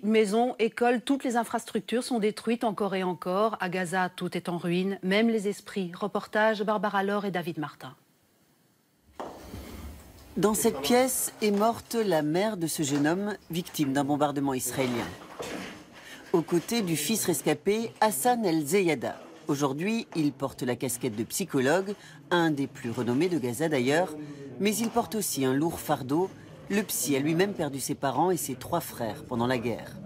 Maisons, écoles, toutes les infrastructures sont détruites encore et encore. À Gaza, tout est en ruine, même les esprits. Reportage Barbara Laure et David Martin. Dans cette pièce est morte la mère de ce jeune homme, victime d'un bombardement israélien. Aux côtés du fils rescapé, Hassan El-Zeyada. Aujourd'hui, il porte la casquette de psychologue, un des plus renommés de Gaza d'ailleurs, mais il porte aussi un lourd fardeau. Le psy a lui-même perdu ses parents et ses 3 frères pendant la guerre.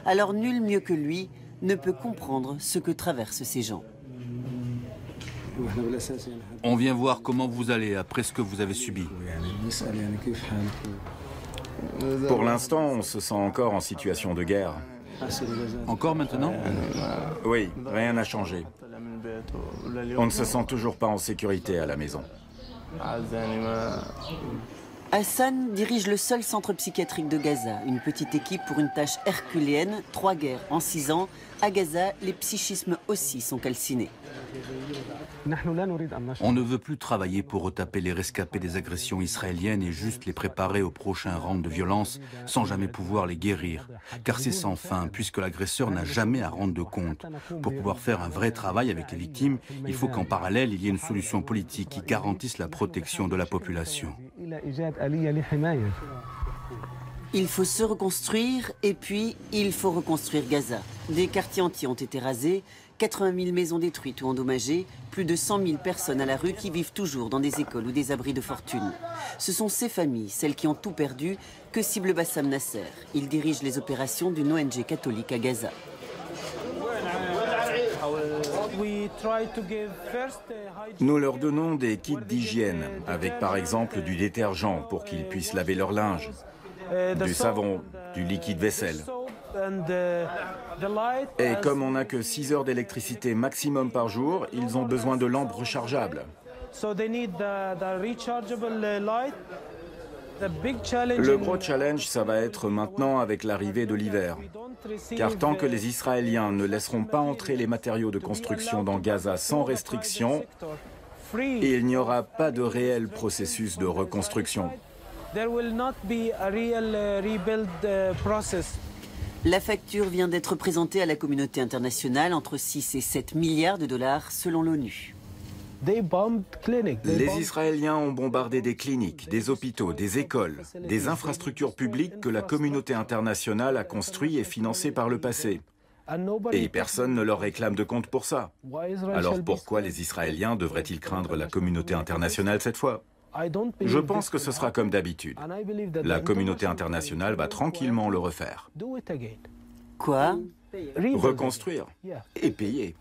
Alors nul mieux que lui ne peut comprendre ce que traversent ces gens. On vient voir comment vous allez après ce que vous avez subi. Pour l'instant, on se sent encore en situation de guerre. Encore maintenant? Oui, rien n'a changé. On ne se sent toujours pas en sécurité à la maison. Hassan dirige le seul centre psychiatrique de Gaza, une petite équipe pour une tâche herculéenne, 3 guerres en 6 ans. À Gaza, les psychismes aussi sont calcinés. On ne veut plus travailler pour retaper les rescapés des agressions israéliennes et juste les préparer au prochain round de violence sans jamais pouvoir les guérir. Car c'est sans fin, puisque l'agresseur n'a jamais à rendre de compte. Pour pouvoir faire un vrai travail avec les victimes, il faut qu'en parallèle, il y ait une solution politique qui garantisse la protection de la population. Il faut se reconstruire et puis il faut reconstruire Gaza. Des quartiers entiers ont été rasés, 80 000 maisons détruites ou endommagées, plus de 100 000 personnes à la rue qui vivent toujours dans des écoles ou des abris de fortune. Ce sont ces familles, celles qui ont tout perdu, que cible Bassam Nasser. Il dirige les opérations d'une ONG catholique à Gaza. Nous leur donnons des kits d'hygiène, avec par exemple du détergent pour qu'ils puissent laver leur linge, du savon, du liquide vaisselle. Et comme on n'a que 6 heures d'électricité maximum par jour, ils ont besoin de lampes rechargeables. Le gros challenge, ça va être maintenant avec l'arrivée de l'hiver. Car tant que les Israéliens ne laisseront pas entrer les matériaux de construction dans Gaza sans restriction, il n'y aura pas de réel processus de reconstruction. La facture vient d'être présentée à la communauté internationale, entre 6 et 7 milliards de dollars selon l'ONU. Les Israéliens ont bombardé des cliniques, des hôpitaux, des écoles, des infrastructures publiques que la communauté internationale a construites et financées par le passé. Et personne ne leur réclame de compte pour ça. Alors pourquoi les Israéliens devraient-ils craindre la communauté internationale cette fois? Je pense que ce sera comme d'habitude. La communauté internationale va tranquillement le refaire. Quoi? Reconstruire et payer.